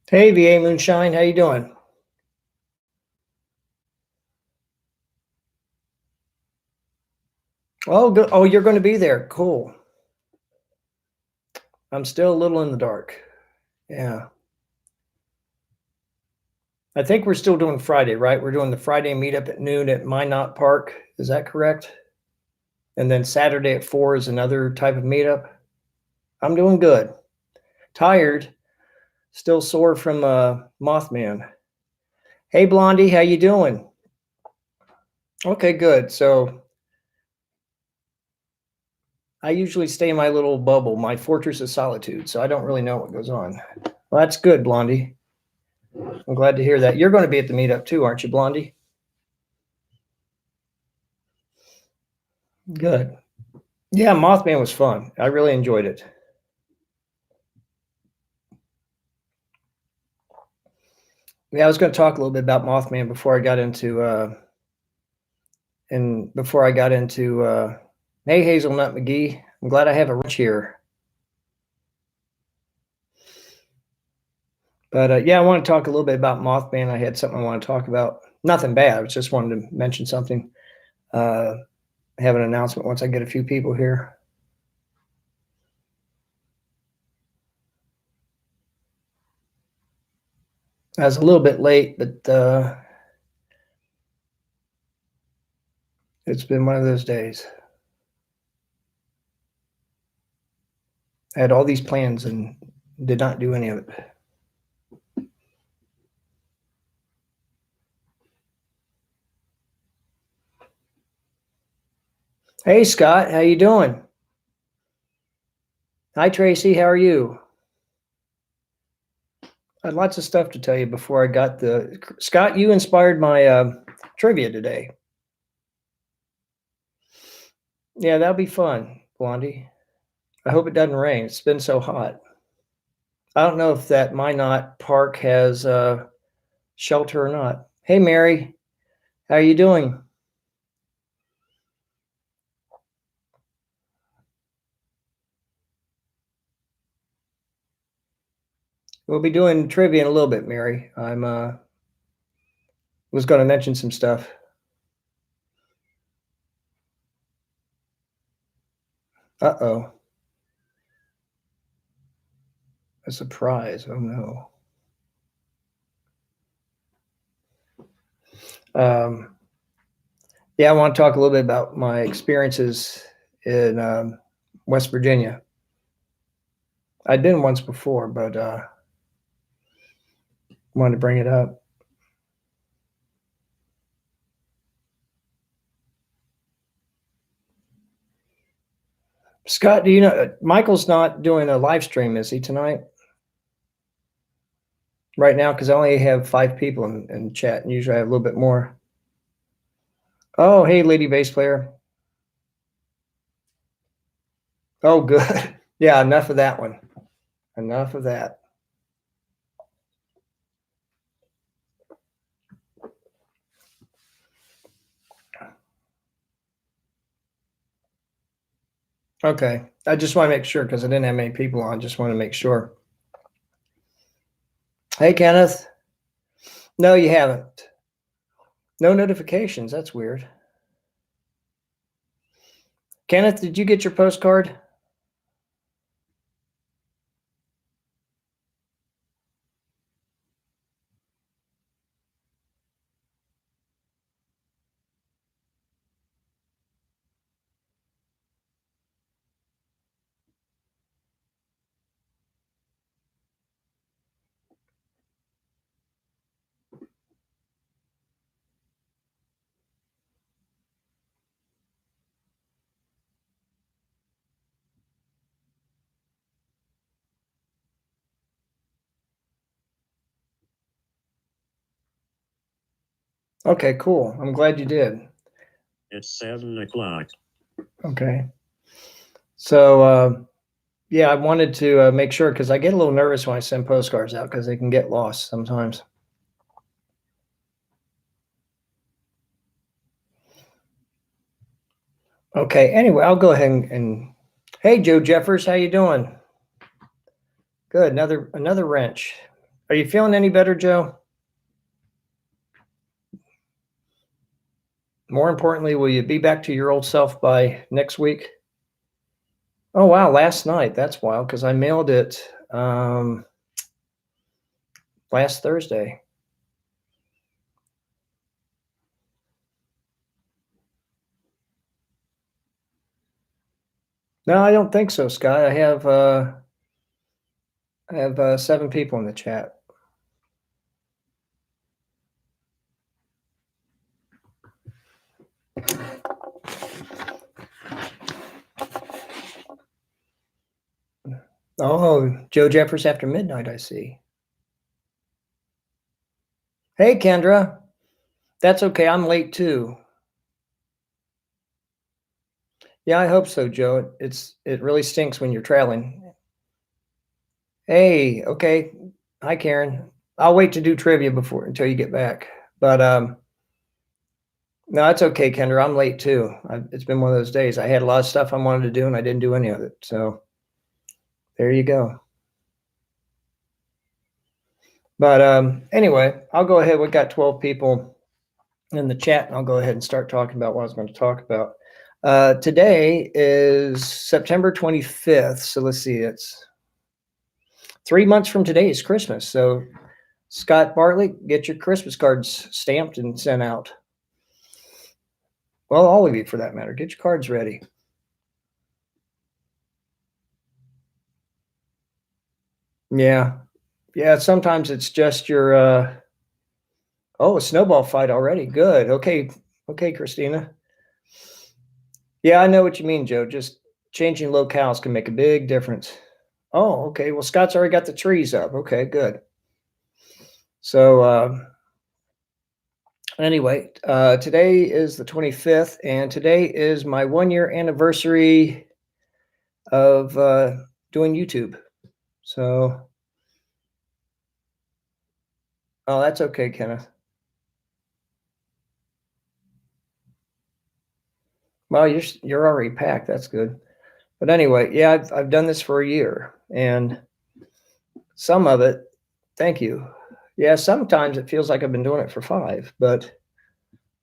Hey, VA Moonshine, how you doing? Oh, good. Oh, you're going to be there. Cool. I'm still a little in the dark. Yeah. I think we're still doing Friday, right? We're doing the Friday meetup at noon at Minot Park. Is that correct? And then Saturday at 4 is another type of meetup. I'm doing good. Tired, still sore from Mothman. Hey, Blondie, how you doing? Okay, good. So I usually stay in my little bubble, my fortress of solitude, so I don't really know what goes on. Well, that's good, Blondie. I'm glad to hear that. You're going to be at the meetup too, aren't you, Blondie? Good. Yeah, Mothman was fun. I really enjoyed it. Yeah, I was going to talk a little bit about Mothman before I got into hey, Hazelnut McGee. I'm glad I have a wrench here. But yeah, I want to talk a little bit about Mothman. I had something I want to talk about. Nothing bad. I just wanted to mention something. Have an announcement once I get a few people here. I was a little bit late, but it's been one of those days. I had all these plans and did not do any of it. Hey, Scott, how you doing? Hi, Tracy, how are you? I had lots of stuff to tell you before I got the Scott. You inspired my trivia today. Yeah, that'll be fun, Blondie. I hope it doesn't rain. It's been so hot. I don't know if that Minot Park has shelter or not. Hey, Mary, how are you doing? We'll be doing trivia in a little bit, Mary. I'm was going to mention some stuff. Uh-oh. A surprise. Oh no. Yeah, I want to talk a little bit about my experiences in West Virginia. I'd been once before, but wanted to bring it up. Scott, do you know Michael's not doing a live stream, is he, tonight? Right now, because I only have 5 people in chat, and usually I have a little bit more. Oh, hey, lady bass player. Oh, good. Yeah, enough of that one. Enough of that. Okay. I just want to make sure because I didn't have many people on. Just want to make sure. Hey, Kenneth. No, you haven't. No notifications. That's weird. Kenneth, did you get your postcard? Okay, cool. I'm glad you did. It's 7 o'clock. Okay. So, yeah, I wanted to make sure because I get a little nervous when I send postcards out because they can get lost sometimes. Okay. Anyway, I'll go ahead and hey, Joe Jeffers, how you doing? Good. Another wrench. Are you feeling any better, Joe? More importantly, will you be back to your old self by next week? Oh, wow. Last night. That's wild because I mailed it last Thursday. No, I don't think so, Scott. I have 7 people in the chat. Oh, Joe Jeffers after midnight, I see. Hey, Kendra. That's okay. I'm late too. Yeah, I hope so, Joe. It really stinks when you're traveling. Hey, okay. Hi, Karen. I'll wait to do trivia until you get back. But no, it's okay, Kendra. I'm late too. It's been one of those days. I had a lot of stuff I wanted to do and I didn't do any of it. So there you go. But anyway, I'll go ahead. We've got 12 people in the chat, and I'll go ahead and start talking about what I was going to talk about. Today is September 25th. So let's see, it's 3 months from today is Christmas. So Scott Bartlett, get your Christmas cards stamped and sent out. Well, all of you for that matter, get your cards ready. Yeah. Yeah, sometimes it's just your oh, a snowball fight already. Good. Okay. Okay, Christina. Yeah, I know what you mean, Joe. Just changing locales can make a big difference. Oh, okay. Well, Scott's already got the trees up. Okay, good. So anyway, today is the 25th, and today is my 1-year anniversary of doing YouTube. So, oh, that's okay, Kenneth. Well, you're already packed. That's good. But anyway, yeah, I've done this for a year, and some of it, thank you. Yeah, sometimes it feels like I've been doing it for 5, but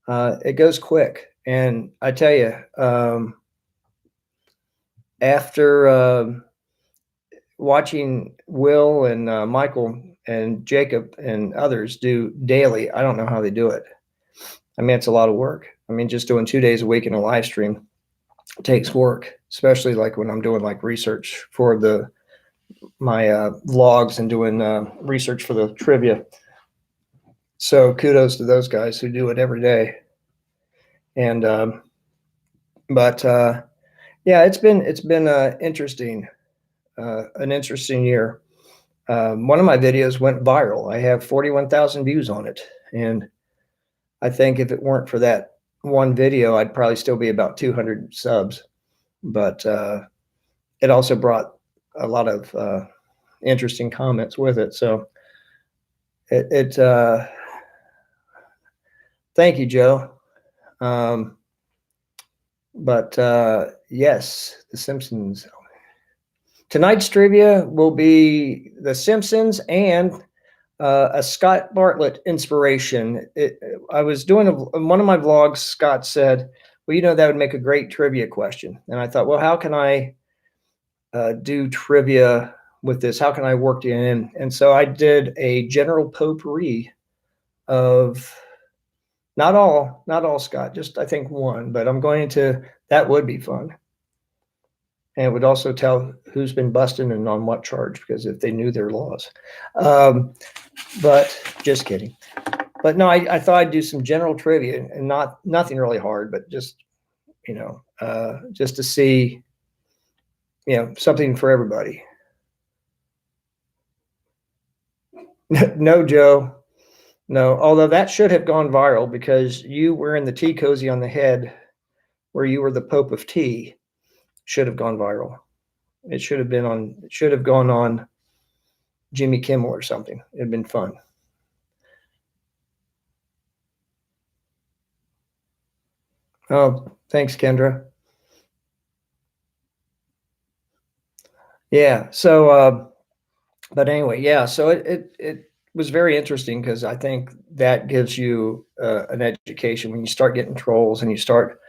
it goes quick. And I tell you, after watching Will and Michael and Jacob and others do daily, I don't know how they do it. I mean, it's a lot of work. I mean, just doing 2 days a week in a live stream takes work, especially like when I'm doing like research for my vlogs and doing research for the trivia. So kudos to those guys who do it every day. And but yeah, it's been interesting, an interesting year. One of my videos went viral. I have 41,000 views on it, and I think if it weren't for that one video, I'd probably still be about 200 subs. But it also brought a lot of interesting comments with it. So it thank you, Joe. But yes, The Simpsons. Tonight's trivia will be The Simpsons and a Scott Bartlett inspiration. I was doing one of my vlogs. Scott said, "Well, that would make a great trivia question." And I thought, well, how can I do trivia with this? How can I work it in? And so I did a general potpourri of not all Scott, just I think one. But I'm going to that would be fun. And it would also tell who's been busted and on what charge, because if they knew their laws. But just kidding. But no, I thought I'd do some general trivia and nothing really hard, but just, just to see, something for everybody. No, Joe. No, although that should have gone viral because you wearing the tea cozy on the head where you were the Pope of Tea should have gone viral. It should have gone on Jimmy Kimmel or something. It'd been fun. Oh, thanks, Kendra. Yeah. So, but anyway, yeah. So was very interesting because I think that gives you an education when you start getting trolls and you start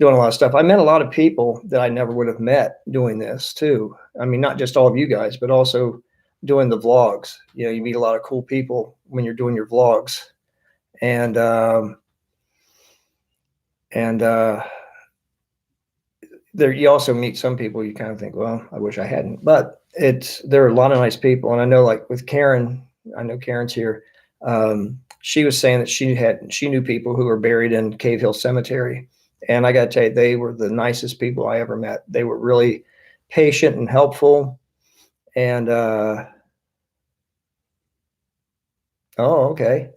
doing a lot of stuff. I met a lot of people that I never would have met doing this too. I mean, not just all of you guys, but also doing the vlogs. You know, you meet a lot of cool people when you're doing your vlogs, and and there you also meet some people you kind of think, well, I wish I hadn't. But there are a lot of nice people, and I know like with Karen, I know Karen's here. She was saying that she knew people who were buried in Cave Hill Cemetery, and I got to tell you, they were the nicest people I ever met. They were really patient and helpful, and oh, okay,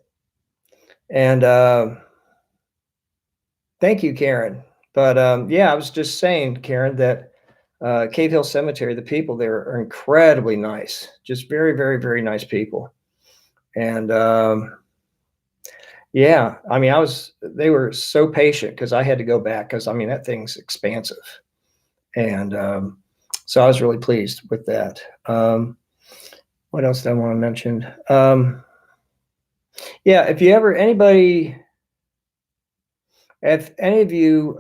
and thank you, Karen. But yeah, I was just saying, Karen, that Cave Hill Cemetery, the people there are incredibly nice, just very, very, very nice people. And yeah, I mean, they were so patient because I had to go back because I mean, that thing's expansive. And so I was really pleased with that. What else did I want to mention? Yeah, if any of you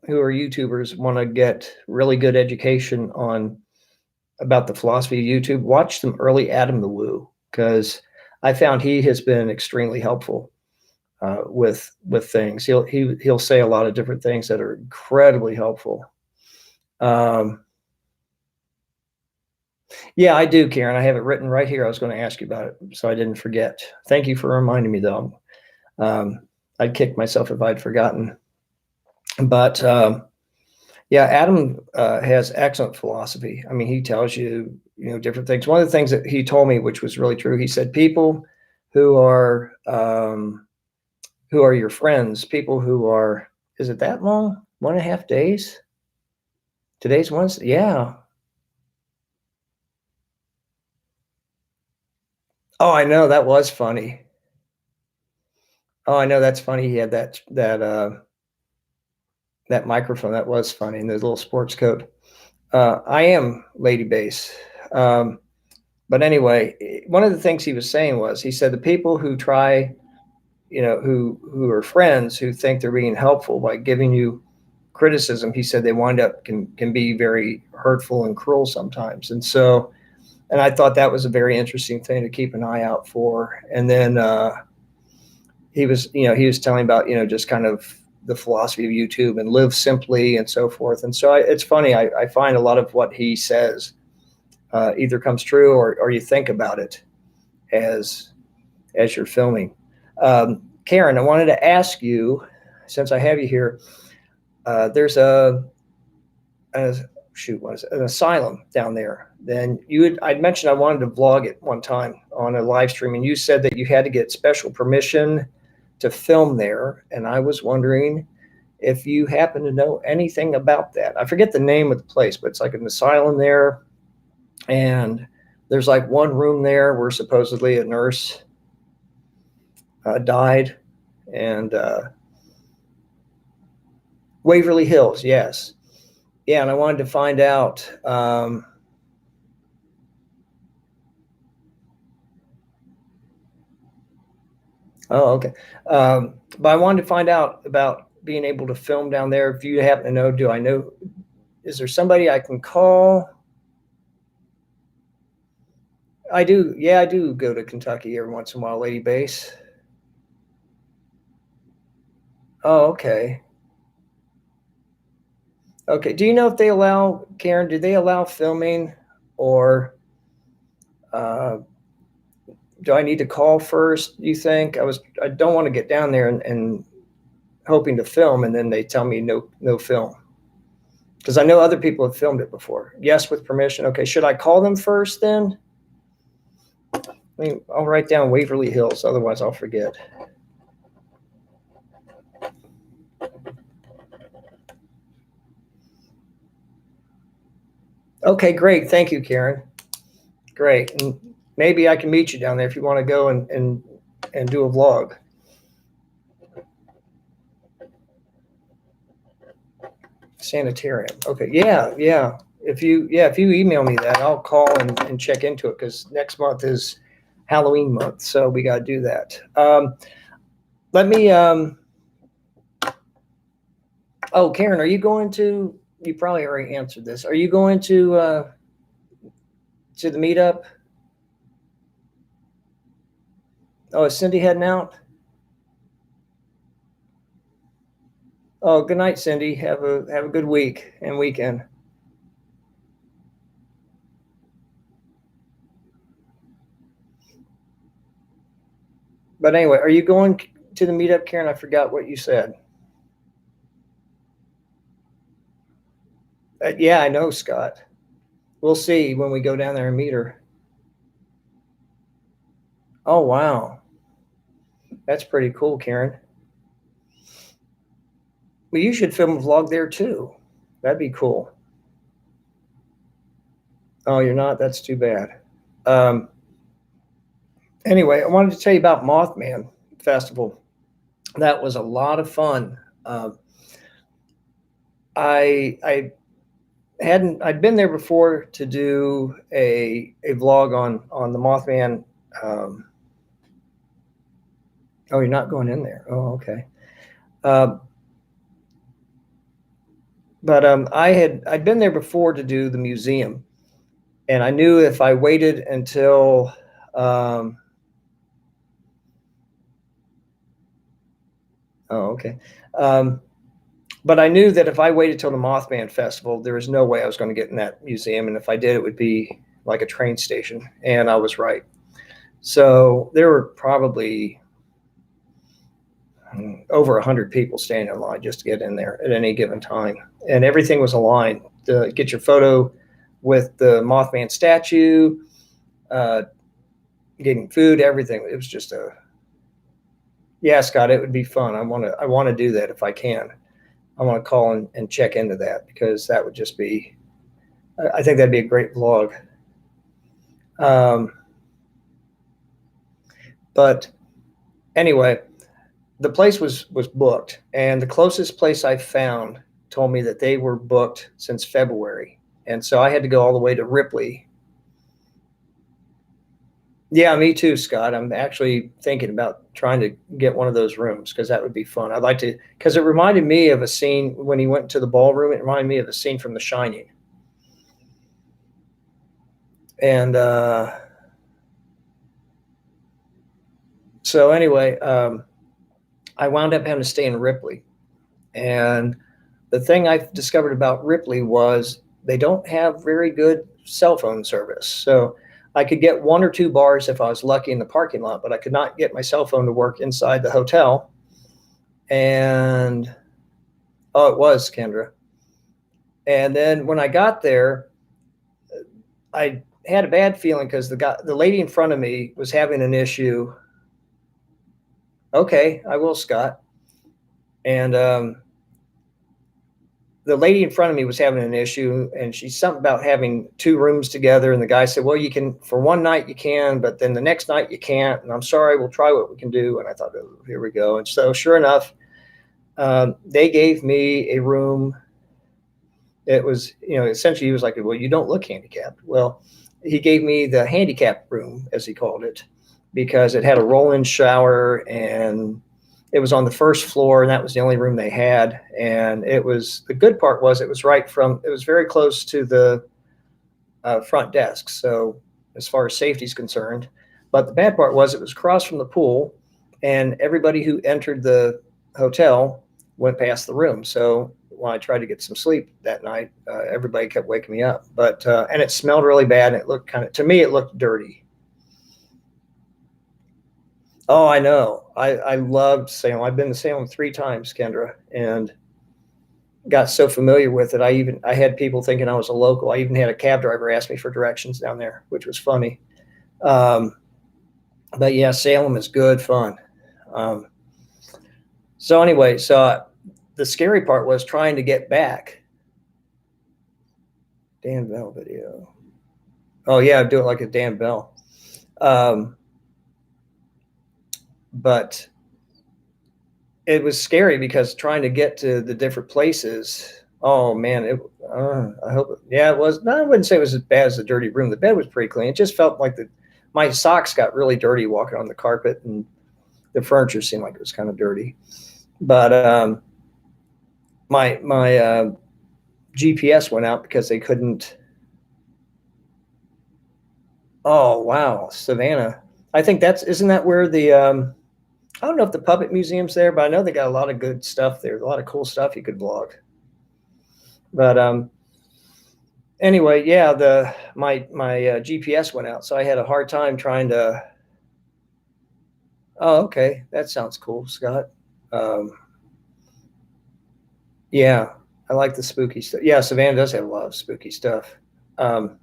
who are YouTubers want to get really good education about the philosophy of YouTube, watch some early Adam the Woo, because I found he has been extremely helpful with things. He'll say a lot of different things that are incredibly helpful. Yeah, I do, Karen. I have it written right here. I was going to ask you about it, so I didn't forget. Thank you for reminding me, though. I'd kick myself if I'd forgotten. But yeah, Adam has excellent philosophy. I mean, he tells you, different things. One of the things that he told me, which was really true, he said, people who are your friends, people who are, is it that long? 1.5 days? Today's Wednesday? Yeah. Oh, I know, that was funny. Oh, I know, that's funny. He had that microphone. That was funny, and the little sports coat. I am Lady Bass. But anyway, one of the things he was saying was, he said the people who try, who are friends, who think they're being helpful by giving you criticism, he said they wind up can be very hurtful and cruel sometimes. And I thought that was a very interesting thing to keep an eye out for. And then he was telling about, just kind of the philosophy of YouTube and live simply and so forth. And so it's funny. I find a lot of what he says either comes true or you think about it as you're filming. Karen, I wanted to ask you, since I have you here, there's an asylum down there. Then I'd mentioned I wanted to vlog it one time on a live stream, and you said that you had to get special permission to film there. And I was wondering if you happen to know anything about that. I forget the name of the place, but it's like an asylum there. And there's like one room there where supposedly a nurse died. And Waverly Hills, yes. Yeah, and I wanted to find out. Oh, okay. But I wanted to find out about being able to film down there. If you happen to know, is there somebody I can call? I do. Yeah, I do go to Kentucky every once in a while, Lady Bass. Oh, okay. Okay. Do you know if they allow, Karen, do they allow filming, or do I need to call first, you think? I don't want to get down there and hoping to film, and then they tell me no film. Because I know other people have filmed it before. Yes, with permission. Okay, should I call them first then? I'll write down Waverly Hills, otherwise I'll forget. Okay, great. Thank you, Karen. Great. And maybe I can meet you down there if you want to go and do a vlog. Sanitarium. Okay. If you email me that, I'll call and check into it, because next month is Halloween month, so we got to do that. Let me. Oh, Karen, are you going to? You probably already answered this. Are you going to the meetup? Oh, is Cindy heading out? Oh, good night, Cindy. Have a good week and weekend. But anyway, are you going to the meetup, Karen? I forgot what you said. Yeah, I know, Scott. We'll see when we go down there and meet her. Oh, wow. That's pretty cool, Karen. Well, you should film a vlog there too. That'd be cool. Oh, you're not? That's too bad. Anyway, I wanted to tell you about Mothman Festival. That was a lot of fun. I I'd been there before to do a vlog on the Mothman. Oh, you're not going in there. Oh, okay. But I'd been there before to do the museum, and I knew if I waited until oh, okay. But I knew that if I waited till the Mothman Festival, there was no way I was going to get in that museum, and if I did, it would be like a train station. And I was right. So there were probably over 100 people standing in line just to get in there at any given time, and everything was aligned to get your photo with the Mothman statue, getting food, everything. It was just yeah, Scott, it would be fun. I want to do that if I can. I want to call and check into that, because that would just be, I think that'd be a great vlog. But anyway, the place was booked, and the closest place I found told me that they were booked since February, and so I had to go all the way to Ripley. Yeah, me too, Scott. I'm actually thinking about trying to get one of those rooms, because that would be fun. I'd like to, because it reminded me of a scene when he went to the ballroom. It reminded me of a scene from The Shining. And so anyway, I wound up having to stay in Ripley. And the thing I discovered about Ripley was they don't have very good cell phone service. So I could get one or two bars if I was lucky in the parking lot, but I could not get my cell phone to work inside the hotel. And oh, it was, Kendra. And then when I got there, I had a bad feeling because the lady in front of me was having an issue. Okay, I will, Scott. And the lady in front of me was having an issue, and she's something about having two rooms together. And the guy said, well, you can, for one night you can, but then the next night you can't. And I'm sorry, we'll try what we can do. And I thought, oh, here we go. And so sure enough, they gave me a room. It was, essentially he was like, well, you don't look handicapped. Well, he gave me the handicap room, as he called it, because it had a roll-in shower, and it was on the first floor, and that was the only room they had. And it was, the good part was it was it was very close to the front desk. So as far as safety is concerned, but the bad part was it was across from the pool, and everybody who entered the hotel went past the room. So when I tried to get some sleep that night, everybody kept waking me up. But and it smelled really bad, and it looked to me, it looked dirty. Oh, I know. I loved Salem. I've been to Salem 3 times, Kendra, and got so familiar with it. I had people thinking I was a local. I even had a cab driver ask me for directions down there, which was funny. But yeah, Salem is good fun. So anyway, the scary part was trying to get back. Dan Bell video. Oh yeah, do it like a Dan Bell. But it was scary because trying to get to the different places. Oh man, I hope. Yeah, it was. No, I wouldn't say it was as bad as the dirty room. The bed was pretty clean. It just felt like my socks got really dirty walking on the carpet, and the furniture seemed like it was kind of dirty. But my GPS went out because they couldn't. Oh wow, Savannah. I think isn't that where the I don't know if the puppet museum's there, but I know they got a lot of good stuff there. A lot of cool stuff you could vlog. But anyway, yeah, my GPS went out, so I had a hard time trying to. Oh, okay, that sounds cool, Scott. Um, yeah, I like the spooky stuff. Yeah, Savannah does have a lot of spooky stuff. Um,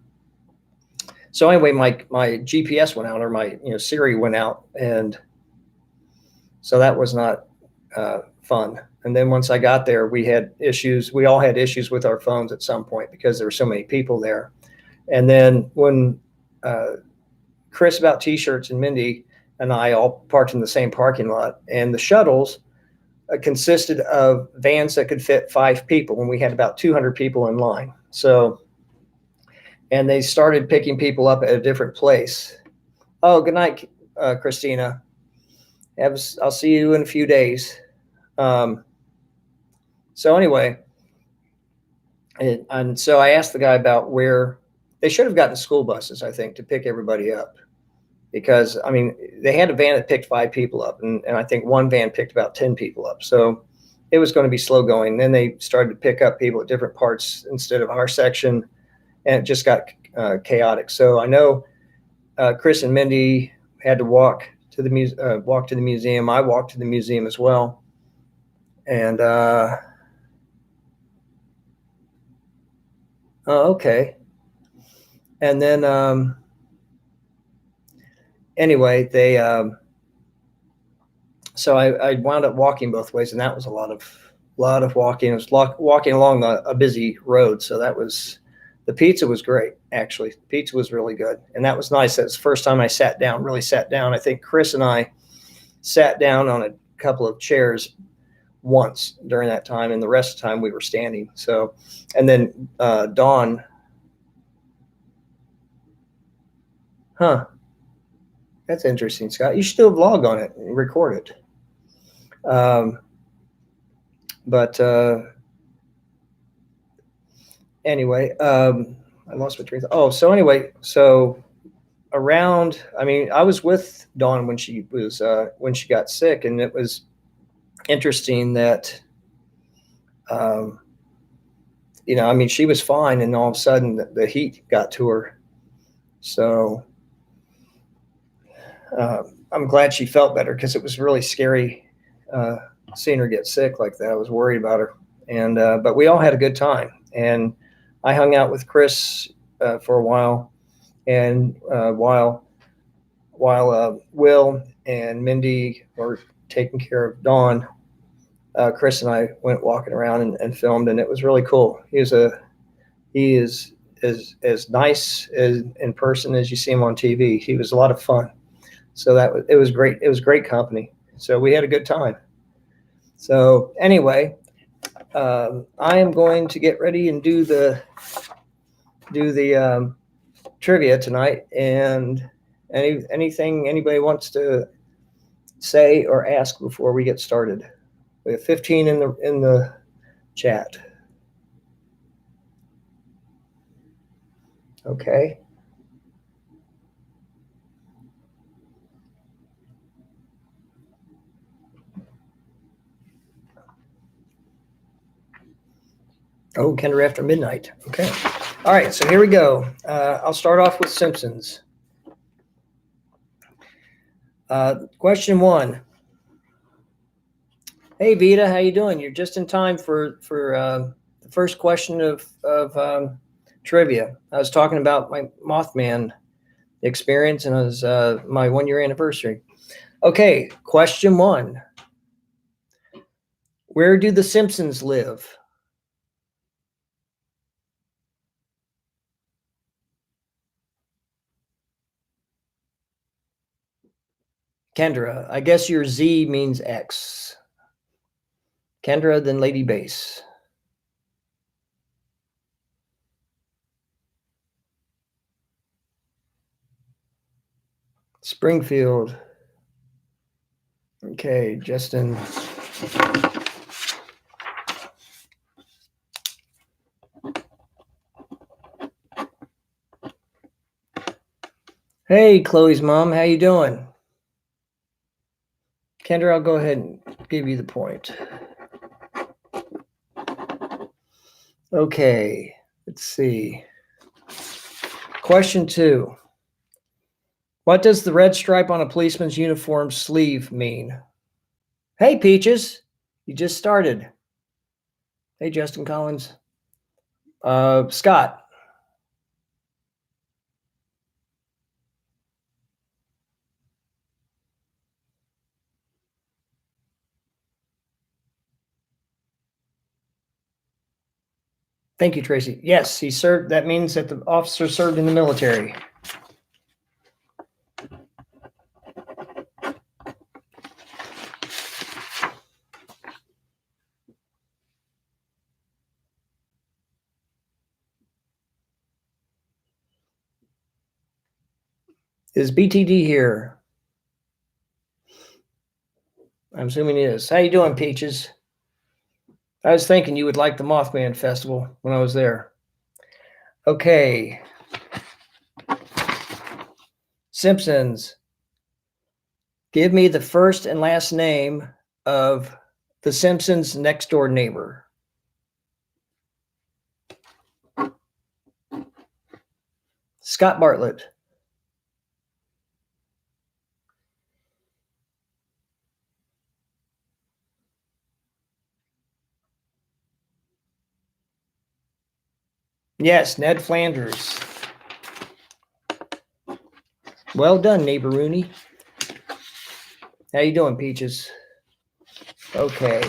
so anyway, my GPS went out, or my Siri went out, and so that was not fun. And then once I got there, we had issues. We all had issues with our phones at some point because there were so many people there. And then when Chris about T-shirts and Mindy and I all parked in the same parking lot, and the shuttles consisted of vans that could fit 5 people, and we had about 200 people in line. So, and they started picking people up at a different place. Oh, good night, Christina. I'll see you in a few days. So anyway, and so I asked the guy about where they should have gotten school buses, I think, to pick everybody up, because I mean they had a van that picked 5 people up, and I think one van picked about 10 people up. So it was going to be slow going. And then they started to pick up people at different parts instead of our section, and it just got chaotic. So I know Chris and Mindy had to walk to the museum. I walked to the museum as well, and oh, okay. And then anyway, they so I wound up walking both ways, and that was a lot of walking. It was walking along a busy road, so that was. The pizza was great, actually. The pizza was really good, and that was nice. That's the first time I really sat down. I think Chris and I sat down on a couple of chairs once during that time, and the rest of the time we were standing. So, and then Dawn, huh? That's interesting, Scott. You should do a vlog on it and record it. But anyway, I lost my train of thought. Oh, so anyway, so around, I mean, I was with Dawn when she got sick, and it was interesting that, I mean, she was fine, and all of a sudden the heat got to her. So I'm glad she felt better, because it was really scary seeing her get sick like that. I was worried about her, and but we all had a good time, and I hung out with Chris for a while, and while Will and Mindy were taking care of Dawn, Chris and I went walking around and filmed, and it was really cool. He is as nice in person as you see him on TV. He was a lot of fun. So it was great. It was great company. So we had a good time. So anyway, I am going to get ready and do the trivia tonight. And anything anybody wants to say or ask before we get started? We have 15 in the chat. Okay. Oh, Kendra after midnight. Okay. All right. So here we go. I'll start off with Simpsons. Question 1. Hey Vita, how you doing? You're just in time for the first question of trivia. I was talking about my Mothman experience, and it was my 1-year anniversary. Okay, question 1. Where do the Simpsons live? Kendra, I guess your Z means X. Kendra, then Lady Bass. Springfield. Okay, Justin. Hey, Chloe's mom, how you doing? Kendra, I'll go ahead and give you the point. Okay, let's see. Question 2. What does the red stripe on a policeman's uniform sleeve mean? Hey, Peaches, you just started. Hey, Justin Collins. Scott. Thank you, Tracy. Yes, he served. That means that the officer served in the military. Is BTD here? I'm assuming he is. How you doing, Peaches? I was thinking you would like the Mothman Festival when I was there. Okay. Simpsons. Give me the first and last name of the Simpsons' next door neighbor. Scott Bartlett. Yes, Ned Flanders. Well done, neighbor Rooney. How you doing, Peaches? Okay.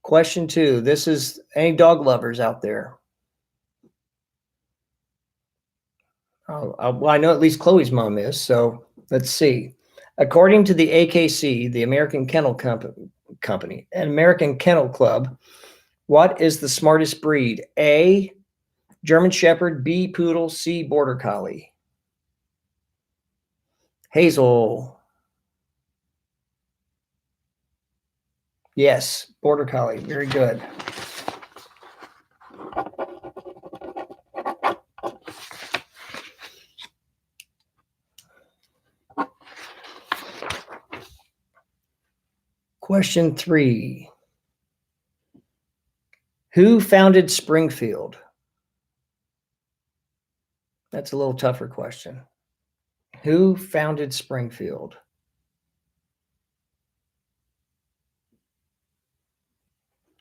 Question 2. This is any dog lovers out there. Well, I know at least Chloe's mom is, so let's see. According to the AKC, the American Kennel Company, and American Kennel Club, what is the smartest breed? A, German Shepherd, B, Poodle, C, Border Collie. Hazel. Yes, Border Collie. Very good. Question 3. Who founded Springfield? That's a little tougher question. Who founded Springfield?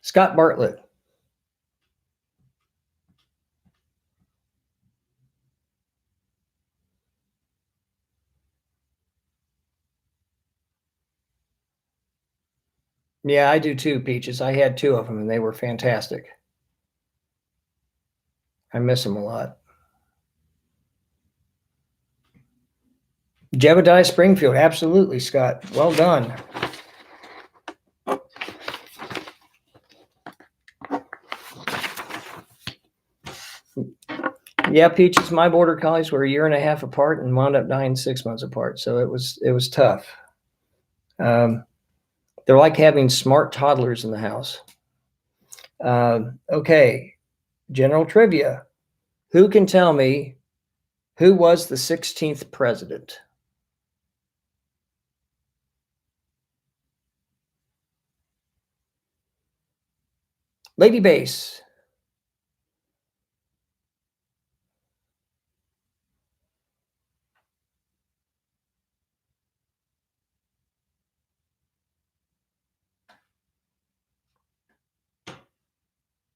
Scott Bartlett. Yeah, I do too, Peaches. I had 2 of them and they were fantastic. I miss them a lot. Jebediah Springfield. Absolutely, Scott. Well done. Yeah, Peaches, my border collies were a year and a half apart and wound up dying 6 months apart. So it was tough. They're like having smart toddlers in the house. Okay, general trivia. Who can tell me who was the 16th president? Lady Bass.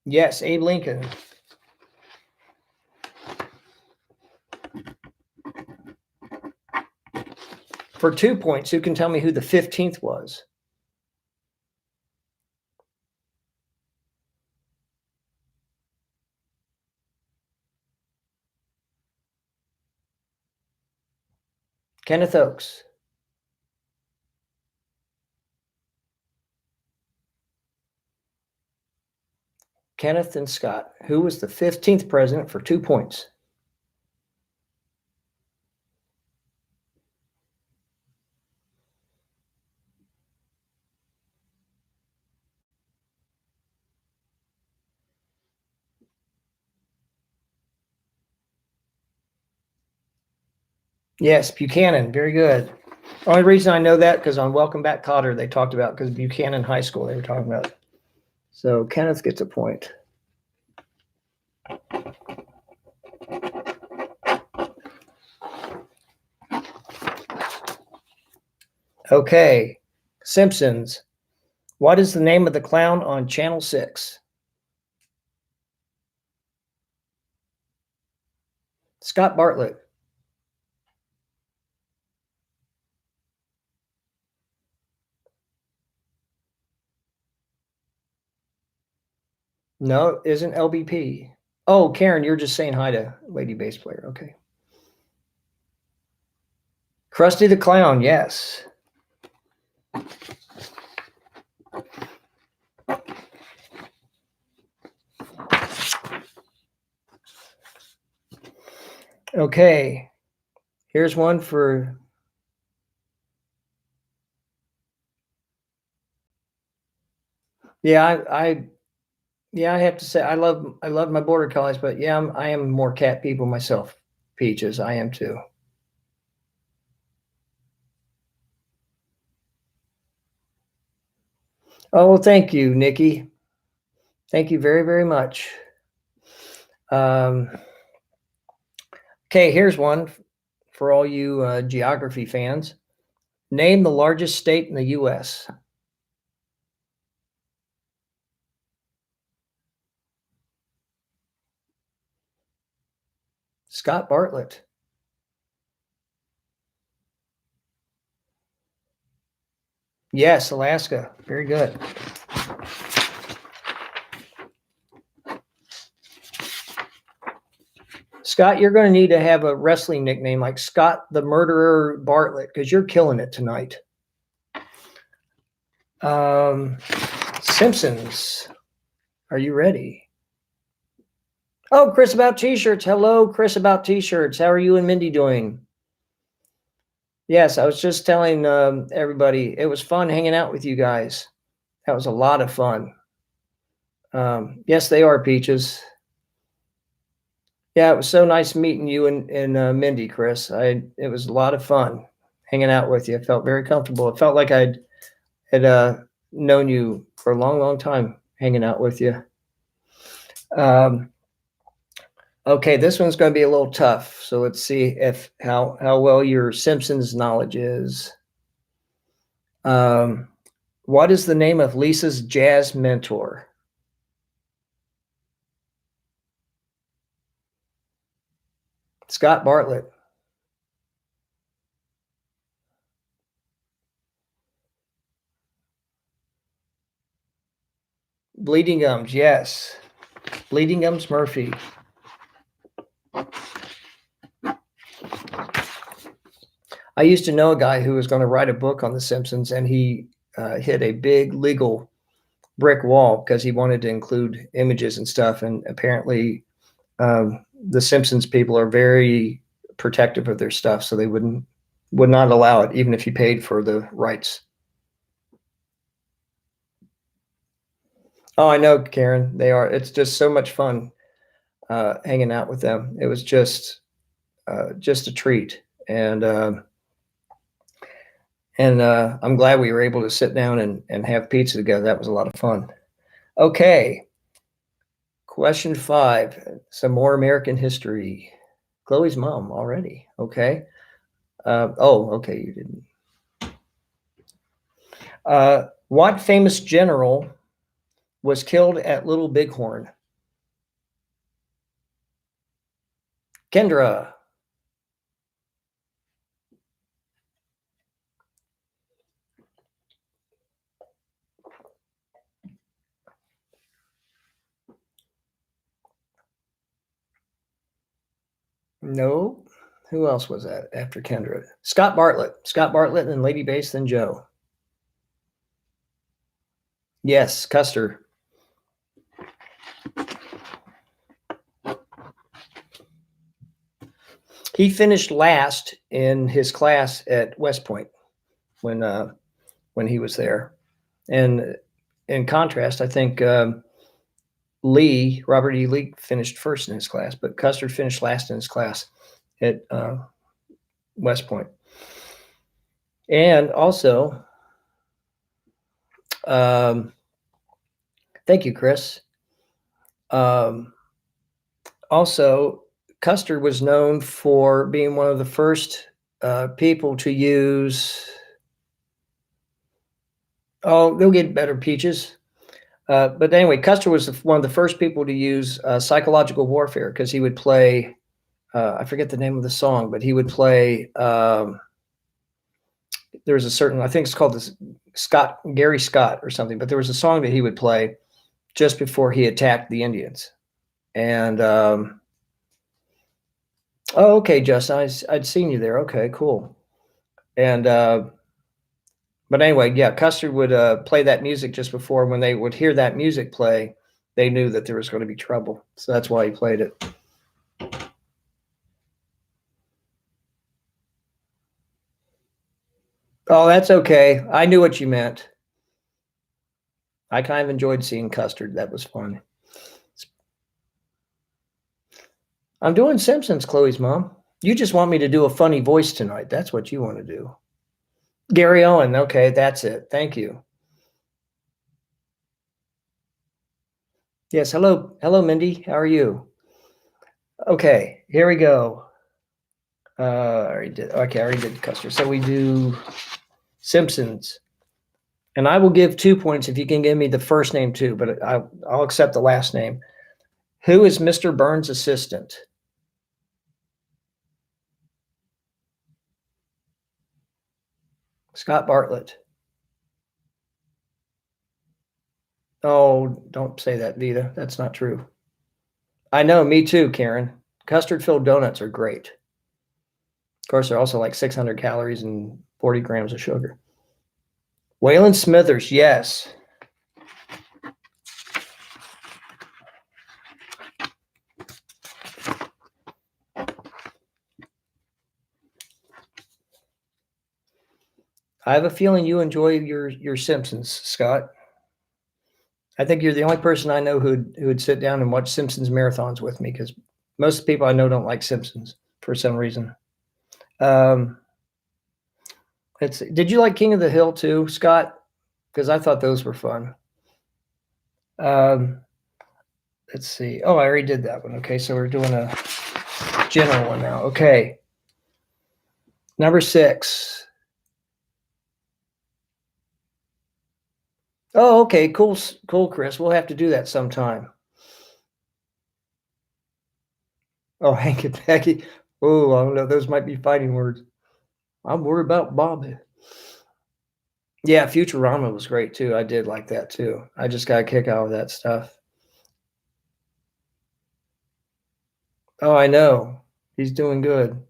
Yes, Abe Lincoln. For 2 points, who can tell me who the 15th was? Kenneth Oakes. Kenneth and Scott. Who was the 15th president for 2 points? Yes, Buchanan. Very good. Only reason I know that because on Welcome Back, Kotter they talked about because Buchanan High School they were talking about. So Kenneth gets a point. Okay, Simpsons. What is the name of the clown on Channel 6? Scott Bartlett. No, isn't LBP. Oh, Karen, you're just saying hi to Lady Bass Player. Okay. Krusty the Clown, yes. Okay. Here's one for yeah, I have to say I love my border collies, but yeah, I am more cat people myself. Peaches, I am too. Oh, thank you, Nikki. Thank you very, very much. Okay, here's one for all you geography fans. Name the largest state in the U.S. Scott Bartlett. Yes, Alaska. Very good. Scott, you're going to need to have a wrestling nickname like Scott the Murderer Bartlett because you're killing it tonight. Simpsons. Are you ready? Oh, Chris about t-shirts. Hello, Chris about t-shirts. How are you and Mindy doing? Yes, I was just telling everybody it was fun hanging out with you guys. That was a lot of fun. Yes, they are Peaches. Yeah, it was so nice meeting you and Mindy, Chris. It was a lot of fun hanging out with you. I felt very comfortable. It felt like I had known you for a long, long time hanging out with you. Okay, this one's going to be a little tough. So let's see if how well your Simpsons knowledge is. What is the name of Lisa's jazz mentor? Scott Bartlett. Bleeding Gums, yes. Bleeding Gums Murphy. I used to know a guy who was going to write a book on The Simpsons, and he hit a big legal brick wall because he wanted to include images and stuff. And apparently, the Simpsons people are very protective of their stuff, so they would not allow it, even if you paid for the rights. Oh, I know, Karen. They are. It's just so much fun hanging out with them. It was just a treat, and I'm glad we were able to sit down and have pizza together. That was a lot of fun. Okay, question 5. Some more American history. Chloe's mom already. Okay. Okay, you didn't. What famous general was killed at Little Bighorn? Kendra. No. Who else was that after Kendra? Scott Bartlett. Scott Bartlett and Lady Bass, then Joe. Yes, Custer. He finished last in his class at West Point when he was there. And in contrast, I think Robert E. Lee finished first in his class, but Custer finished last in his class at West Point. And also, thank you, Chris. Also, Custer was known for being one of the first people to use. Oh, they'll get better peaches. But anyway, Custer was one of the first people to use psychological warfare because he would play. I forget the name of the song, but he would play. There was a certain, I think it's called this Gary Scott or something, but there was a song that he would play just before he attacked the Indians. And oh, okay, Justin, I'd seen you there. Okay, cool. And but anyway, yeah, Custer would play that music just before. When they would hear that music play, they knew that there was going to be trouble. So that's why he played it. Oh, that's okay. I knew what you meant. I kind of enjoyed seeing Custard. That was fun. I'm doing Simpsons, Chloe's mom. You just want me to do a funny voice tonight. That's what you want to do. Gary Owen. Okay, that's it. Thank you. Yes, hello. Hello, Mindy. How are you? Okay, here we go. I already did. Okay, I already did Custer. So we do Simpsons. And I will give 2 points if you can give me the first name too, but I'll accept the last name. Who is Mr. Burns' assistant? Scott Bartlett. Oh, don't say that, Vita. That's not true. I know, me too, Karen. Custard-filled donuts are great. Of course, they're also like 600 calories and 40 grams of sugar. Waylon Smithers, yes. I have a feeling you enjoy your Simpsons, Scott. I think you're the only person I know who would sit down and watch Simpsons marathons with me, because most people I know don't like Simpsons for some reason. Did you like King of the Hill too, Scott? Because I thought those were fun. Let's see. Oh, I already did that one. Okay, so we're doing a general one now. Okay. Number 6. Oh, okay. Cool, Chris. We'll have to do that sometime. Oh, Hank and Becky. Oh, I don't know. Those might be fighting words. I'm worried about Bobby. Yeah, Futurama was great too. I did like that too. I just got a kick out of that stuff. Oh, I know. He's doing good.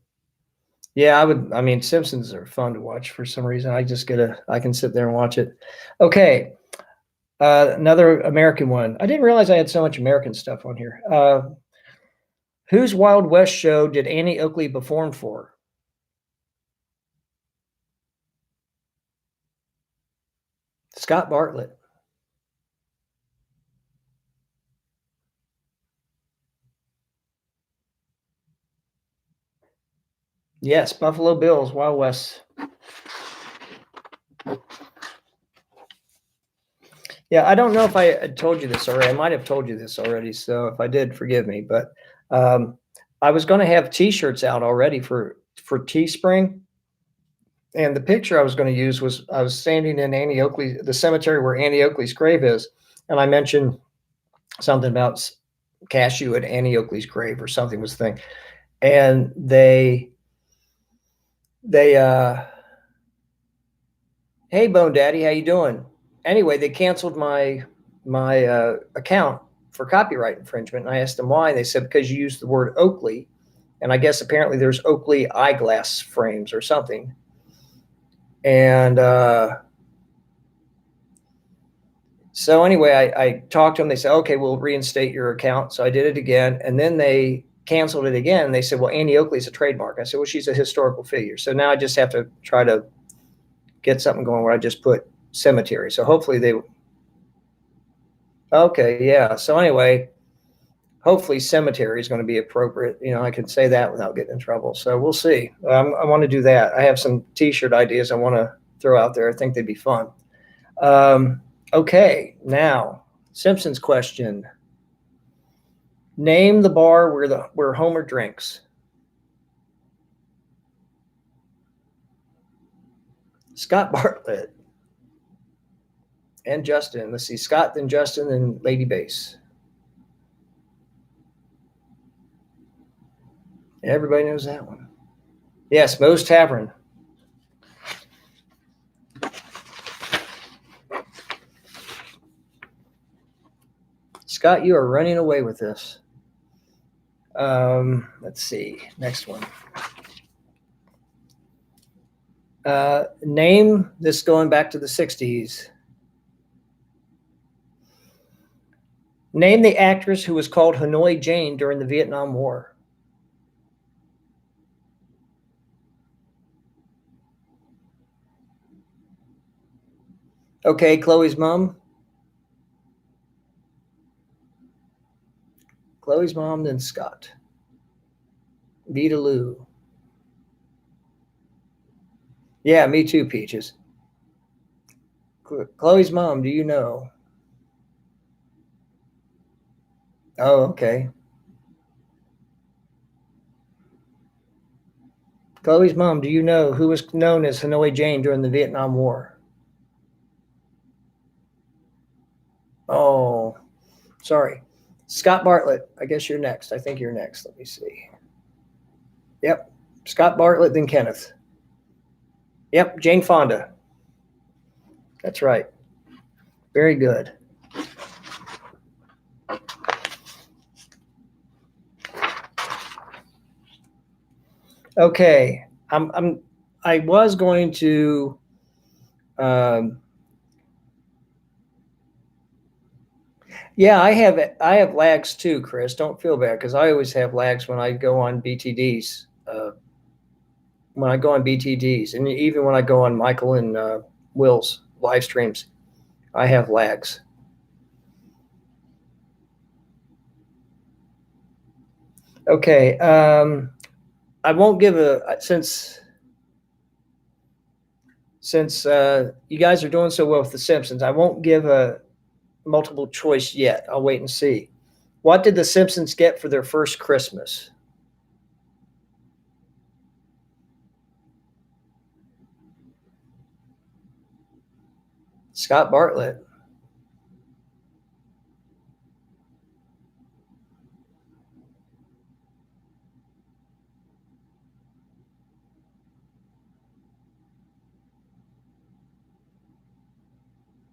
Yeah, I mean, Simpsons are fun to watch for some reason. I can sit there and watch it. Okay. Another American one. I didn't realize I had so much American stuff on here. Whose Wild West show did Annie Oakley perform for? Scott Bartlett. Yes, Buffalo Bills, Wild West. Yeah, I don't know if I told you this already. I might have told you this already. So if I did, forgive me. But I was going to have T-shirts out already for Teespring. And the picture I was going to use was I was standing in Annie Oakley, the cemetery where Annie Oakley's grave is. And I mentioned something about cashew at Annie Oakley's grave or something was the thing. And they hey, Bone Daddy, how you doing? Anyway, they canceled my account for copyright infringement. And I asked them why. They said because you used the word Oakley, and I guess apparently there's Oakley eyeglass frames or something. And so anyway, I talked to them. They said, okay, we'll reinstate your account. So I did it again, and then they canceled it again. They said, well, Annie Oakley's a trademark. I said, well, she's a historical figure. So now I just have to try to get something going where I just put cemetery. So hopefully they. Okay, yeah. So anyway, hopefully cemetery is going to be appropriate. I can say that without getting in trouble. So we'll see. I want to do that. I have some T-shirt ideas I want to throw out there. I think they'd be fun. Okay, now Simpsons question. Name the bar where Homer drinks. Scott Bartlett and Justin. Let's see, Scott, then Justin, then Lady Bass. Everybody knows that one. Yes, Moe's Tavern. Scott, you are running away with this. Let's see. Next one. Name this going back to the 60s. Name the actress who was called Hanoi Jane during the Vietnam War. Okay, Chloe's mom. Chloe's mom, then Scott. Vita Lou. Yeah, me too, Peaches. Chloe's mom, do you know? Oh, okay. Chloe's mom, do you know who was known as Hanoi Jane during the Vietnam War? Oh, sorry. Scott Bartlett, I guess you're next. I think you're next. Let me see. Yep. Scott Bartlett, then Kenneth. Yep, Jane Fonda. That's right. Very good. Okay. I was going to yeah, I have lags too, Chris. Don't feel bad because I always have lags when I go on BTDs. And even when I go on Michael and Will's live streams, I have lags. Okay, I won't give since you guys are doing so well with The Simpsons. I won't give a multiple choice yet. I'll wait and see. What did The Simpsons get for their first Christmas? Scott Bartlett.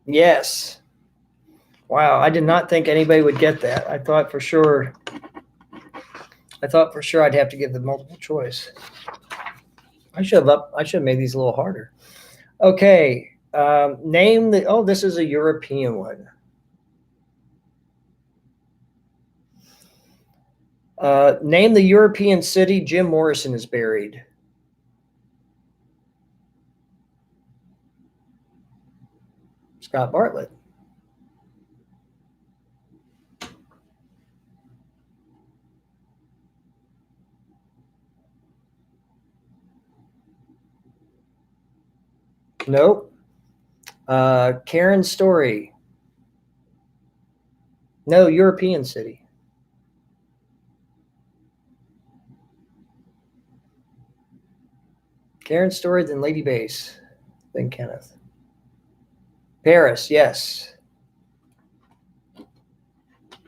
Yes. Wow, I did not think anybody would get that. I thought for sure I'd have to give the multiple choice. I should have made these a little harder. Okay. Name the this is a European one. Name the European city Jim Morrison is buried. Scott Bartlett. Nope. Karen Story. No, European city. Karen Story, then Lady Bass, then Kenneth. Paris, yes.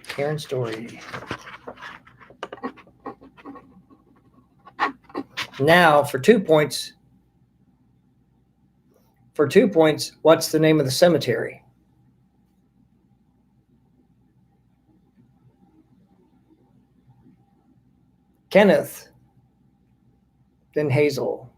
Karen Story. Now for 2 points. What's the name of the cemetery? Kenneth, then Hazel.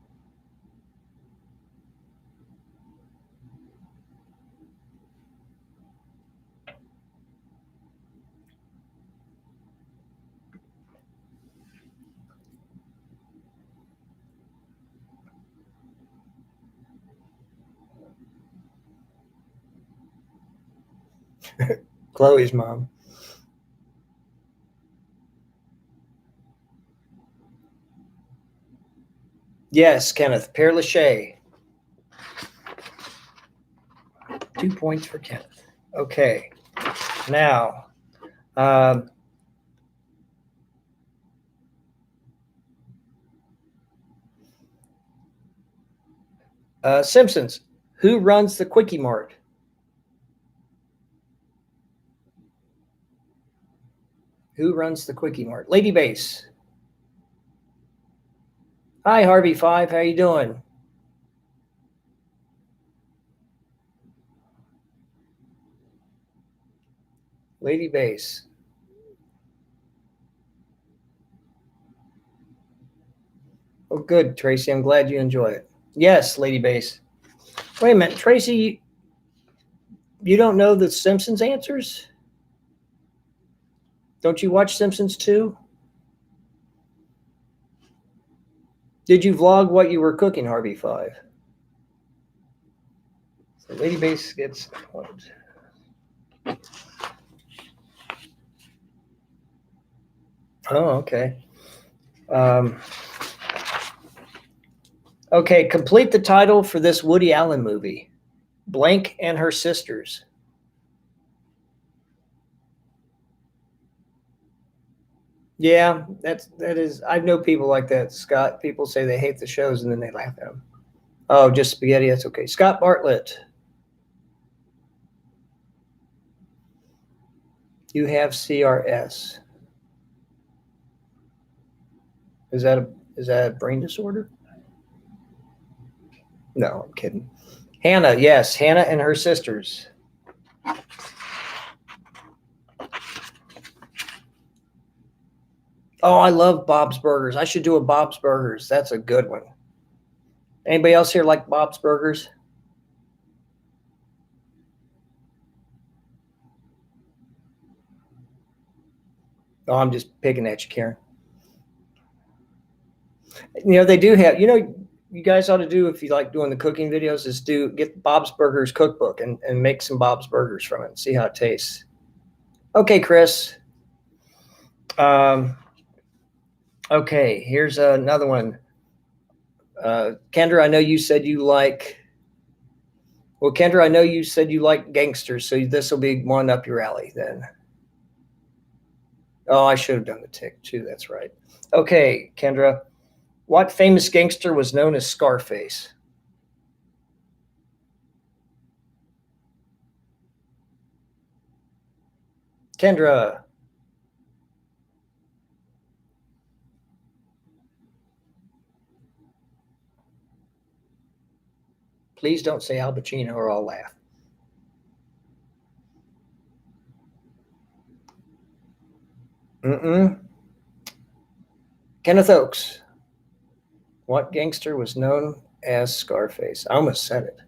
Chloe's mom. Yes, Kenneth. Père Lachaise. 2 points for Kenneth. Okay. Now, Simpsons. Who runs the Quickie Mart? Who runs the Quickie Mart? Lady Base. Hi, Harvey Five. How you doing? Lady Base. Oh, good, Tracy. I'm glad you enjoy it. Yes, Lady Base. Wait a minute, Tracy. You don't know the Simpsons answers? Don't you watch Simpsons too? Did you vlog what you were cooking, Harvey Five? So Lady Base gets a point. Oh, okay. Okay, complete the title for this Woody Allen movie. Blank and Her Sisters. Yeah, that is. I know people like that, Scott. People say they hate the shows and then they laugh at them. Oh, just spaghetti. That's okay. Scott Bartlett. You have CRS. Is that a brain disorder? No, I'm kidding. Hannah, yes, Hannah and Her Sisters. Oh, I love Bob's Burgers. I should do a Bob's Burgers. That's a good one. Anybody else here like Bob's Burgers? Oh, I'm just picking at you, Karen. They do have, you guys ought to do, if you like doing the cooking videos, is get Bob's Burgers cookbook and make some Bob's Burgers from it and see how it tastes. Okay, Chris. Okay, here's another one. Kendra, I know you said you like, Kendra, I know you said you like gangsters, so this will be one up your alley then. Oh, I should have done the tick too. That's right. Okay, Kendra, what famous gangster was known as Scarface? Kendra. Please don't say Al Pacino or I'll laugh. Kenneth Oaks. What gangster was known as Scarface? I almost said it.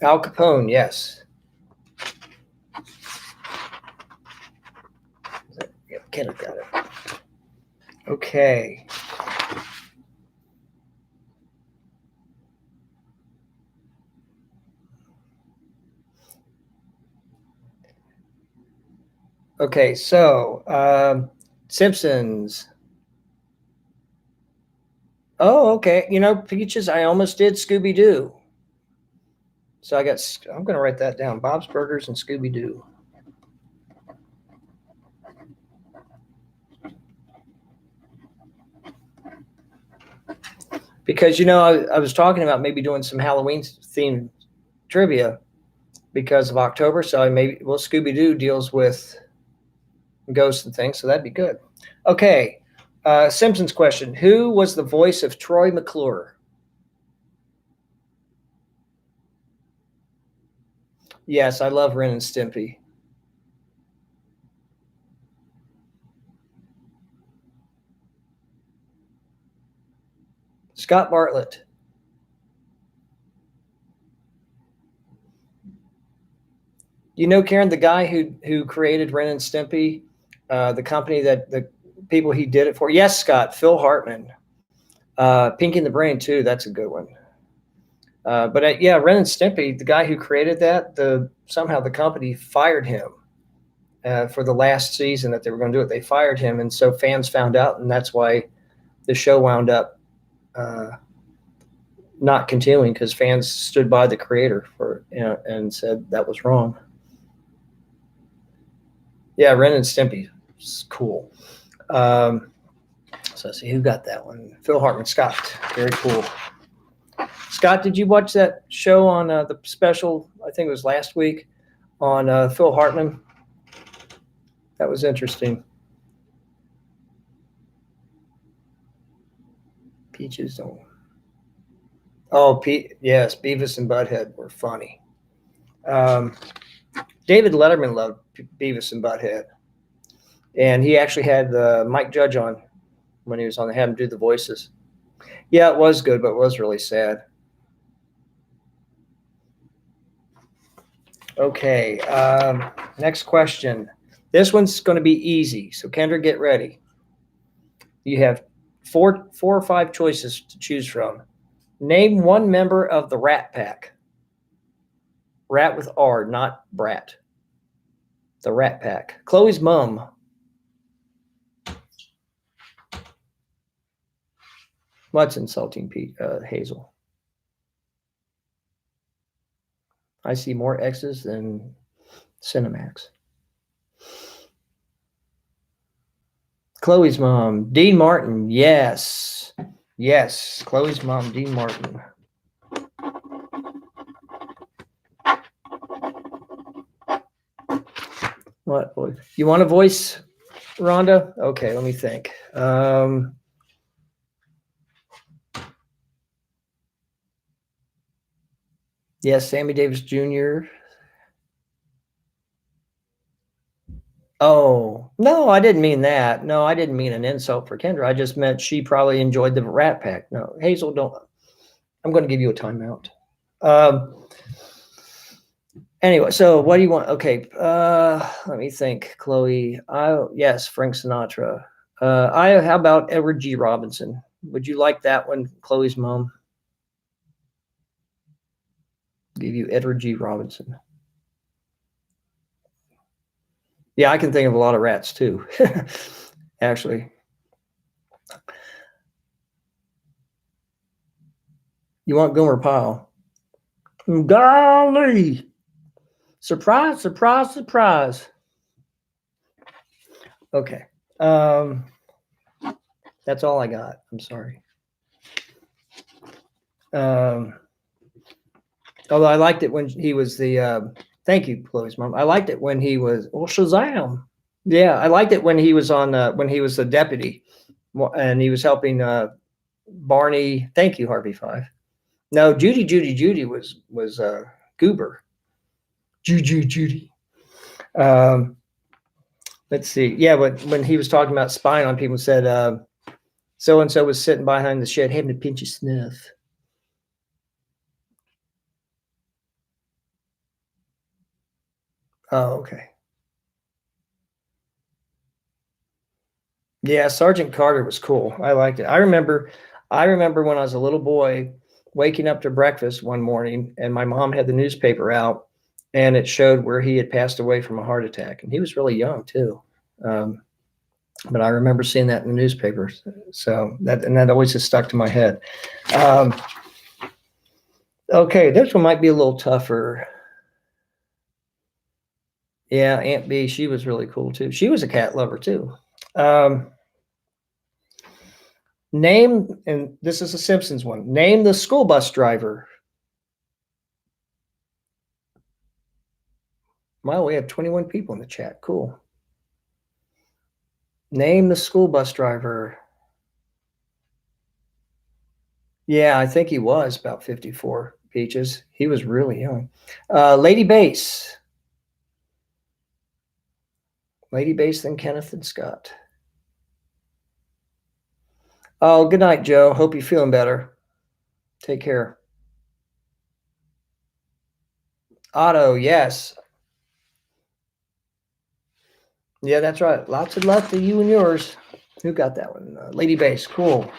Al Capone, yes. Yep, Kenneth got it. Okay. Okay, so Simpsons. Oh, okay. Peaches, I almost did Scooby Doo. So I'm going to write that down. Bob's Burgers and Scooby Doo. Because, I was talking about maybe doing some Halloween themed trivia because of October. So Scooby Doo deals with ghosts and things. So that'd be good. Okay. Simpsons question. Who was the voice of Troy McClure? Yes, I love Ren and Stimpy. Scott Bartlett. Karen, the guy who created Ren and Stimpy, the company that the people he did it for. Yes, Scott. Phil Hartman. Pinky and the Brain too. That's a good one. Yeah, Ren and Stimpy, the guy who created that, somehow the company fired him for the last season that they were going to do it. They fired him, and so fans found out, and that's why the show wound up not continuing, because fans stood by the creator and said that was wrong. Yeah, Ren and Stimpy is cool. So let's see who got that one. Phil Hartman, Scott. Very cool. Scott, did you watch that show on the special? I think it was last week on Phil Hartman. That was interesting. Peaches don't. Oh, yes, Beavis and Butthead were funny. David Letterman loved Beavis and Butthead, and he actually had Mike Judge on when he was on. They had him do the voices. Yeah, it was good, but it was really sad. Okay, next question. This one's going to be easy, so Kendra, get ready. You have four or five choices to choose from. Name one member of the Rat Pack. Rat with R, not brat. The Rat Pack. Chloe's mom. What's insulting, Hazel? I see more X's than Cinemax. Chloe's mom, Dean Martin. Yes. Yes. Chloe's mom, Dean Martin. What? You want a voice, Rhonda? Okay, let me think. Yes, Sammy Davis Jr. Oh, no, I didn't mean that. No, I didn't mean an insult for Kendra. I just meant she probably enjoyed the Rat Pack. No, Hazel, don't. I'm going to give you a timeout. Anyway, so what do you want? Okay, let me think. Chloe, yes, Frank Sinatra. How about Edward G. Robinson? Would you like that one, Chloe's mom? Give you Edward G. Robinson. Yeah, I can think of a lot of rats too, actually. You want Gomer Pyle? Golly! Surprise, surprise, surprise. Okay. That's all I got. I'm sorry. Although I liked it when he was the thank you, Chloe's mom. I liked it when he was Shazam. Yeah, I liked it when he was on when he was the deputy and he was helping Barney. Thank you, Harvey Five. No, Judy was Goober. Judy. Let's see. Yeah, when he was talking about spying on people, said so and so was sitting behind the shed having a pinch of snuff. Oh, okay. Yeah, Sergeant Carter was cool. I liked it. I remember when I was a little boy waking up to breakfast one morning and my mom had the newspaper out and it showed where he had passed away from a heart attack. And he was really young too. But I remember seeing that in the newspaper. So that always has stuck to my head. Okay, this one might be a little tougher. Yeah, Aunt B, she was really cool too. She was a cat lover too. Name, and this is a Simpsons one. Name the school bus driver. Well, we have 21 people in the chat. Cool. Name the school bus driver. Yeah, I think he was about 54, Peaches. He was really young. Lady Bass. Lady Bass, then Kenneth and Scott. Oh, good night, Joe. Hope you're feeling better. Take care. Otto, yes. Yeah, that's right. Lots of luck to you and yours. Who got that one? Lady Bass, cool.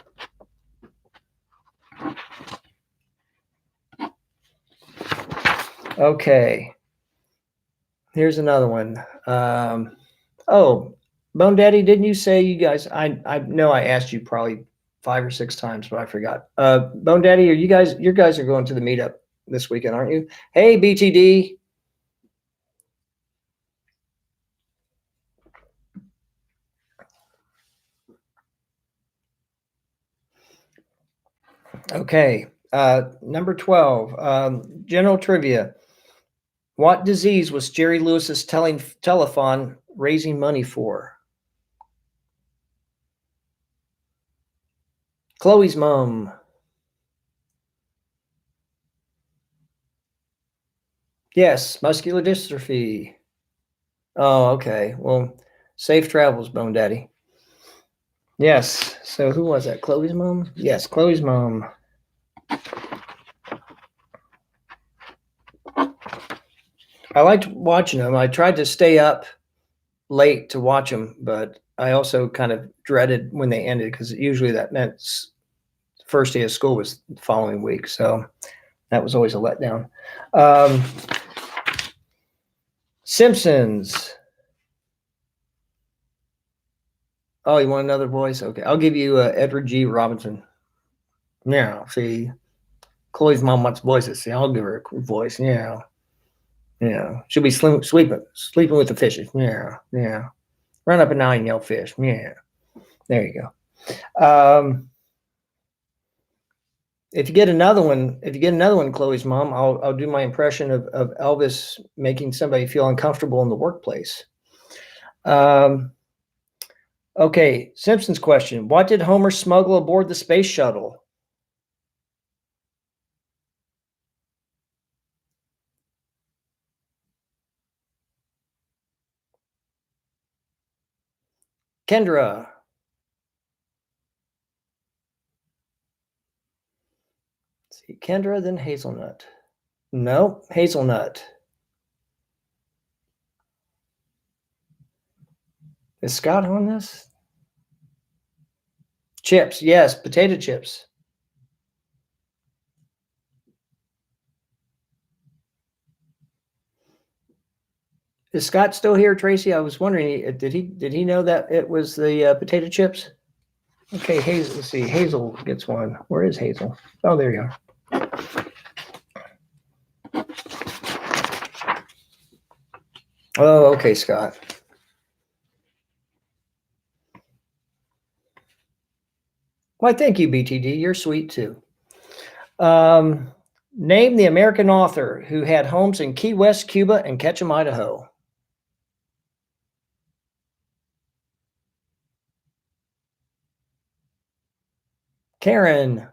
Okay. Here's another one. Oh, Bone Daddy, didn't you say you guys? I know I asked you probably 5 or 6 times, but I forgot. Bone Daddy, are you guys are going to the meetup this weekend, aren't you? Hey, BTD. Okay. Number 12. General trivia. What disease was Jerry Lewis's telethon raising money for? Chloe's mom. Yes, muscular dystrophy. Oh, okay. Well, safe travels, Bone Daddy. Yes. So who was that? Chloe's mom? Yes, Chloe's mom. I liked watching them. I tried to stay up late to watch them, but I also kind of dreaded when they ended because usually that meant first day of school was the following week. So that was always a letdown. Simpsons. Oh, you want another voice? Okay, I'll give you Edward G. Robinson. Yeah, see, Chloe's mom wants voices. See, I'll give her a voice. Yeah, yeah. She'll be sleeping with the fishes. Yeah, yeah. Run up and down and yell fish. Yeah. There you go. If you get another one, Chloe's mom, I'll do my impression of Elvis making somebody feel uncomfortable in the workplace. Okay, Simpsons question. What did Homer smuggle aboard the space shuttle? Kendra. Let's see, Kendra, then hazelnut. No, hazelnut. Is Scott on this? Chips, yes, potato chips. Is Scott still here, Tracy? I was wondering, did he know that it was the potato chips? Okay, Hazel. Let's see. Hazel gets one. Where is Hazel? Oh, there you are. Oh, okay, Scott. Why, thank you, BTD. You're sweet too. Name the American author who had homes in Key West, Cuba, and Ketchum, Idaho. Karen.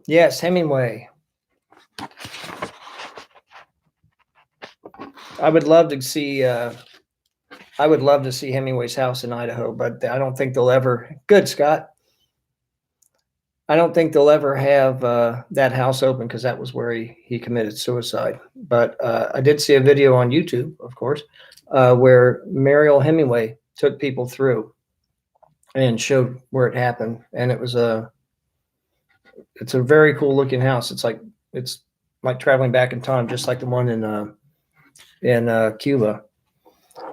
Yes, Hemingway. I would love to see. I would love to see Hemingway's house in Idaho, but I don't think they'll ever. Good, Scott. I don't think they'll ever have that house open because that was where he committed suicide. But I did see a video on YouTube, of course, where Mariel Hemingway took people through and showed where it happened, and it's a very cool looking house. It's like traveling back in time, just like the one in Cuba.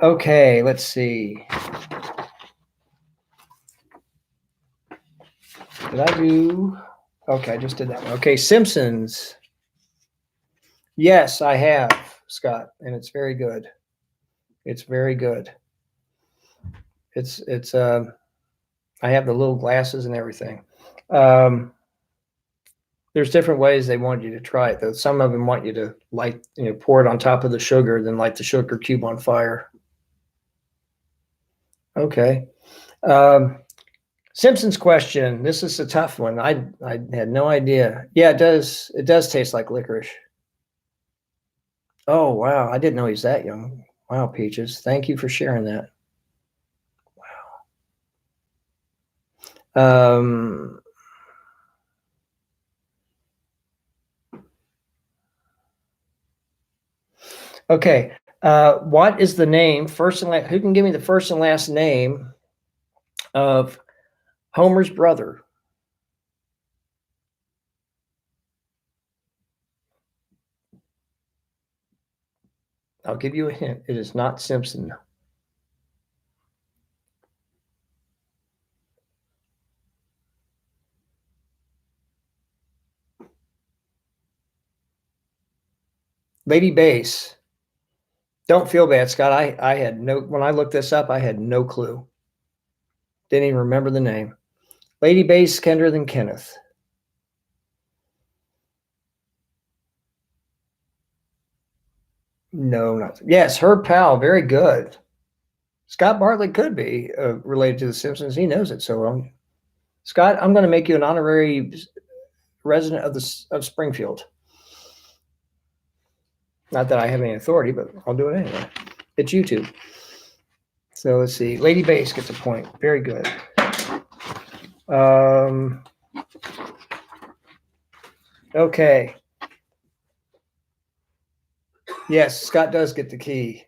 Okay, let's see. Did I do? Okay, I just did that one. Okay, Simpsons. Yes, I have, Scott, and it's very good. It's very good. It's I have the little glasses and everything. There's different ways they want you to try it though. Some of them want you to pour it on top of the sugar, then light the sugar cube on fire. Okay. Simpsons question. This is a tough one. I had no idea. Yeah, it does. It does taste like licorice. Oh wow, I didn't know he's that young. Wow, Peaches. Thank you for sharing that. Wow. Okay. What is the name? Who can give me the first and last name of Homer's brother? I'll give you a hint. It is not Simpson. Lady Bass. Don't feel bad, Scott. I had no, when I looked this up, I had no clue. Didn't even remember the name. Lady Bass, Kendra than Kenneth. No, not. Yes, Herb Powell. Very good. Scott Bartlett could be related to the Simpsons. He knows it so well. Scott, I'm going to make you an honorary resident of Springfield. Not that I have any authority, but I'll do it anyway. It's YouTube. So let's see. Lady Bass gets a point. Very good. Okay. Yes, Scott does get the key.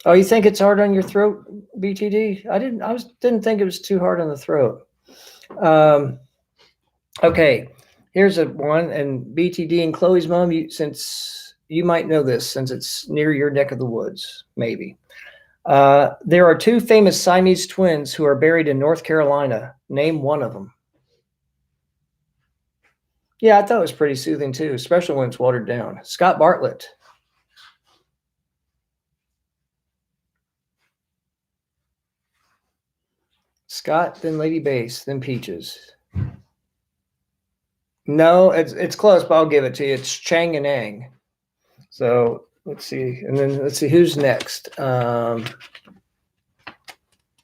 Oh, you think it's hard on your throat, BTD? I didn't think it was too hard on the throat. Okay, here's a one, and BTD and Chloe's mom, since you might know this, since it's near your neck of the woods, maybe. There are two famous Siamese twins who are buried in North Carolina. Name one of them. Yeah, I thought it was pretty soothing too, especially when it's watered down. Scott Bartlett. Scott, then Lady Bass, then Peaches. No, it's close, but I'll give it to you. It's Chang and Ang. So let's see, and then let's see who's next. Yeah,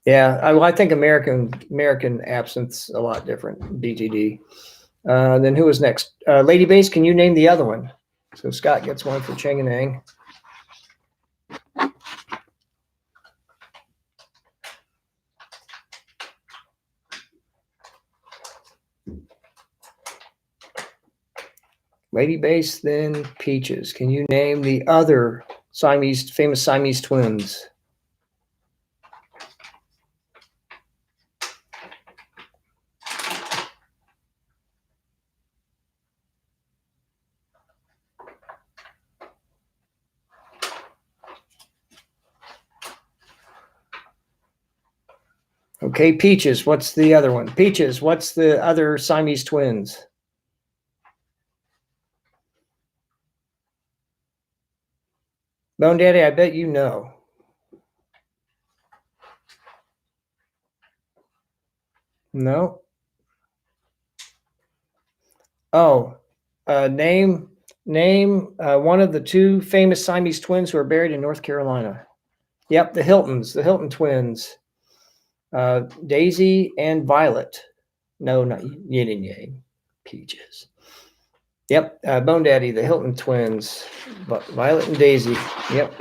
I think American absinthe a lot different. BTD. Then who was next? Lady Bass, can you name the other one? So Scott gets one for Chang and Ang. Lady Bass, then Peaches. Can you name the other famous Siamese twins? Okay, Peaches, what's the other one? Peaches, what's the other Siamese twins? Bone Daddy, I bet you know. No. Oh, name one of the two famous Siamese twins who are buried in North Carolina. Yep, the Hilton twins. Daisy and Violet. No, not yin and yang. Peaches. Yep, Bone Daddy, the Hilton twins. Violet and Daisy. Yep.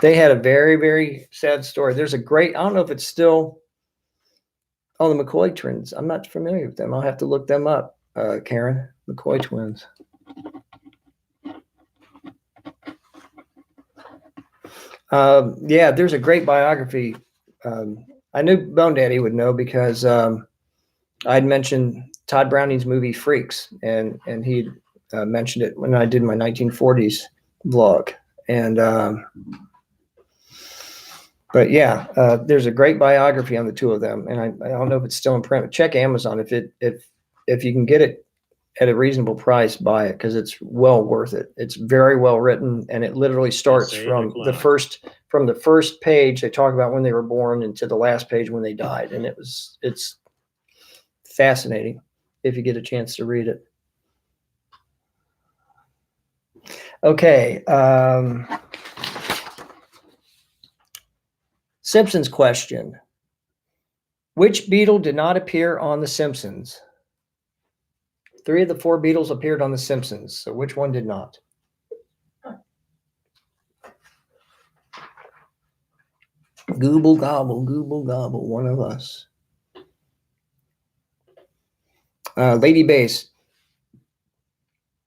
They had a very, very sad story. There's a great, I don't know if it's still, oh, the McCoy twins. I'm not familiar with them. I'll have to look them up, Karen. McCoy twins. Yeah, there's a great biography. I knew Bone Daddy would know because I'd mentioned Todd Browning's movie Freaks, and he mentioned it when I did my 1940s vlog. And but yeah, there's a great biography on the two of them, and I don't know if it's still in print. But check Amazon if you can get it at a reasonable price, buy it because it's well worth it. It's very well written, and it literally starts from the first page. They talk about when they were born and to the last page when they died, and it's fascinating if you get a chance to read it. Okay. Simpsons question. Which Beatle did not appear on The Simpsons? 3 of the 4 Beatles appeared on The Simpsons, so which one did not? Google gobble, one of us. Lady Bass.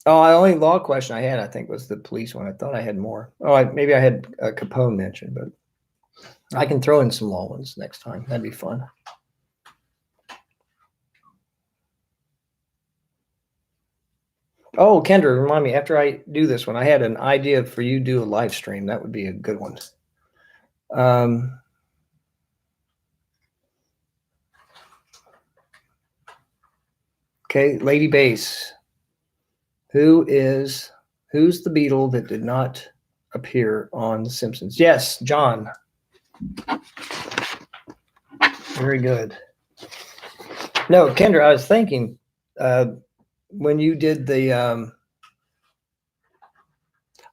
Oh, the only law question I had, I think, was the police one. I thought I had more. Oh, maybe I had Capone mentioned, but I can throw in some law ones next time. That'd be fun. Oh, Kendra, remind me, after I do this one, I had an idea for you to do a live stream. That would be a good one. Okay, Lady Bass. Who's the Beatle that did not appear on The Simpsons? Yes, John. Very good. No, Kendra, I was thinking when you did the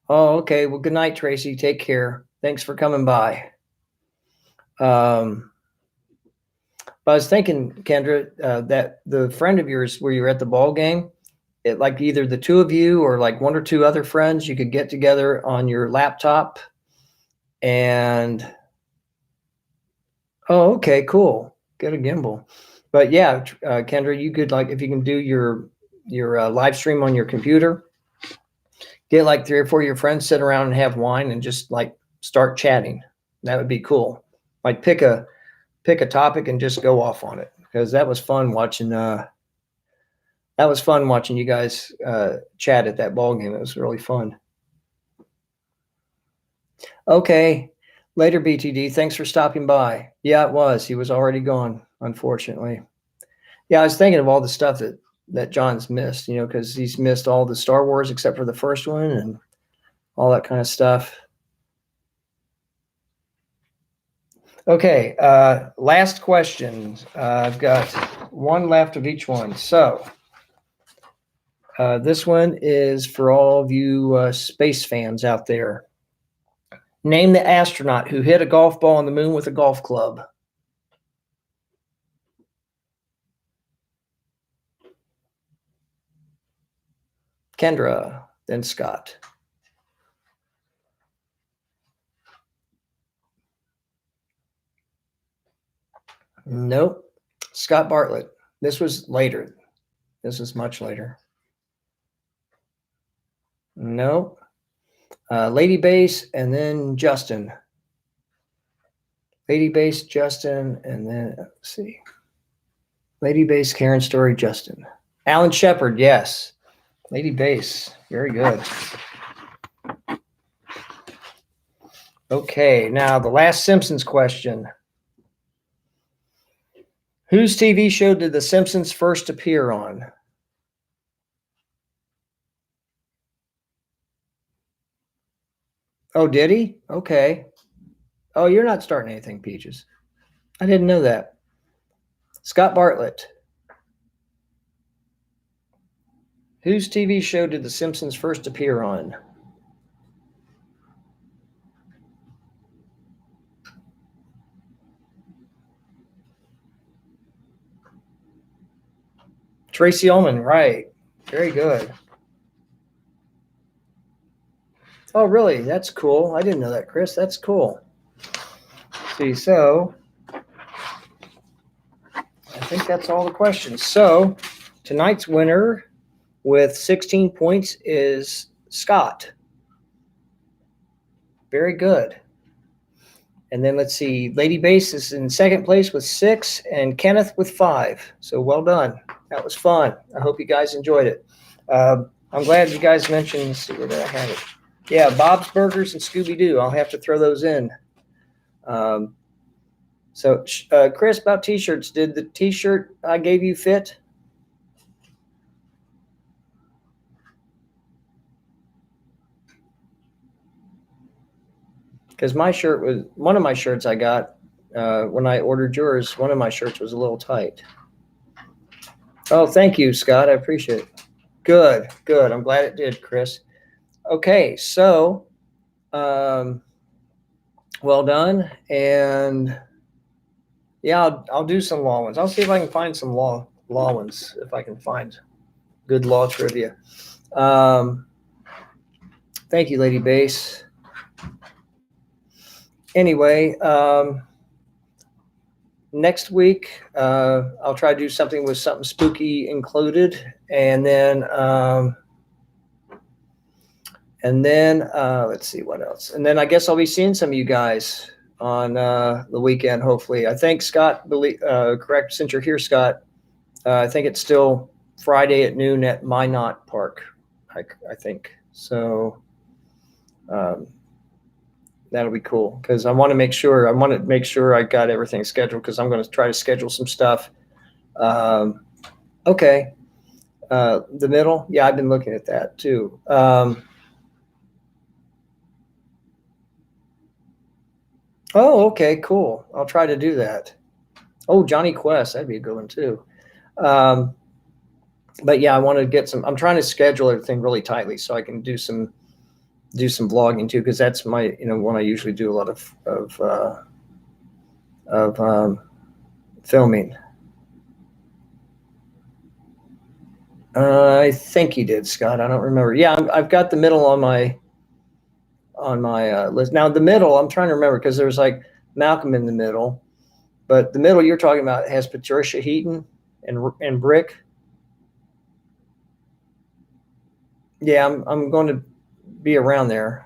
oh, okay. Well, good night, Tracy. Take care. Thanks for coming by. But I was thinking, Kendra, that the friend of yours where you were at the ball game, it, like either the two of you or like one or two other friends, you could get together on your laptop and oh, okay, cool. Get a gimbal. But yeah, Kendra, you could, like, if you can do your live stream on your computer, get like 3 or 4 of your friends, sit around and have wine and just like start chatting. That would be cool. Like pick a topic and just go off on it, because that was fun watching you guys chat at that ball game. It was really fun. Okay. Later, BTD. Thanks for stopping by. Yeah, it was. He was already gone, unfortunately. Yeah, I was thinking of all the stuff that John's missed, because he's missed all the Star Wars except for the first one and all that kind of stuff. Okay, last question. I've got one left of each one. So this one is for all of you space fans out there. Name the astronaut who hit a golf ball on the moon with a golf club. Kendra, then Scott. Nope. Scott Bartlett. This was later. This is much later. Nope. Lady Bass and then Justin. Lady Bass, Justin, and then let's see. Lady Bass, Karen Story, Justin. Alan Shepard, yes. Lady Bass, very good. Okay, now the last Simpsons question. Whose TV show did The Simpsons first appear on? Oh, did he? Okay. Oh, you're not starting anything, Peaches. I didn't know that. Scott Bartlett. Whose TV show did The Simpsons first appear on? Tracy Ullman, right. Very good. Oh, really? That's cool. I didn't know that, Chris. That's cool. See, so I think that's all the questions. So tonight's winner with 16 points is Scott. Very good. And then let's see, Lady Bass is in second place with 6 and Kenneth with 5. So well done. That was fun. I hope you guys enjoyed it. I'm glad you guys mentioned, let's see, where did I have it? Yeah, Bob's Burgers and Scooby-Doo. I'll have to throw those in. So Chris, about t-shirts, did the t-shirt I gave you fit? Because my shirt was, one of my shirts I got when I ordered yours, one of my shirts was a little tight. Oh, thank you, Scott. I appreciate it. Good, good. I'm glad it did, Chris. Okay, so well done. And yeah, I'll do some law ones. I'll see if I can find some law ones, if I can find good law trivia. Thank you, Lady Bass. anyway, next week, I'll try to do something with something spooky included. And then let's see what else. And then I guess I'll be seeing some of you guys on the weekend, hopefully. I think Scott, correct, since you're here, Scott, I think it's still Friday at noon at Minot Park, I think. So that'll be cool because I want to make sure I got everything scheduled because I'm going to try to schedule some stuff. Okay. The middle. Yeah, I've been looking at that too. Oh, okay, cool. I'll try to do that. Oh, Johnny Quest, that'd be a good one too. But yeah, I want to get some. I'm trying to schedule everything really tightly so I can do some vlogging too, because that's my when I usually do a lot of filming. I think he did, Scott. I don't remember. Yeah, I've got the middle on my list. Now the middle, I'm trying to remember because there's like Malcolm in the middle, but the middle you're talking about has Patricia Heaton and Brick. Yeah, I'm going to be around there.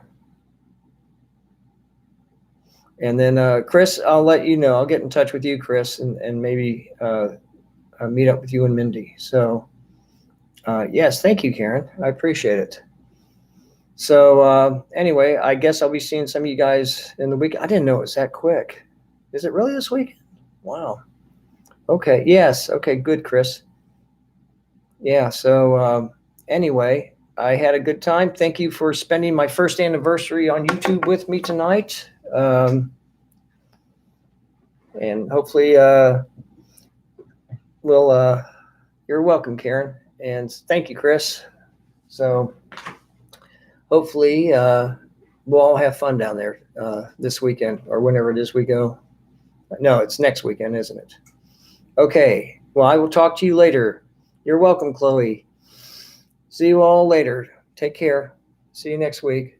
And then Chris, I'll let you know. I'll get in touch with you, Chris, and maybe meet up with you and Mindy. So yes, thank you, Karen. I appreciate it. So anyway, I guess I'll be seeing some of you guys in the week. I didn't know it was that quick. Is it really this week? Wow. Okay. Yes. Okay. Good, Chris. Yeah. So anyway, I had a good time. Thank you for spending my first anniversary on YouTube with me tonight. And hopefully you're welcome, Karen. And thank you, Chris. So hopefully we'll all have fun down there this weekend or whenever it is we go. No, it's next weekend, isn't it? Okay. Well, I will talk to you later. You're welcome, Chloe. See you all later. Take care. See you next week.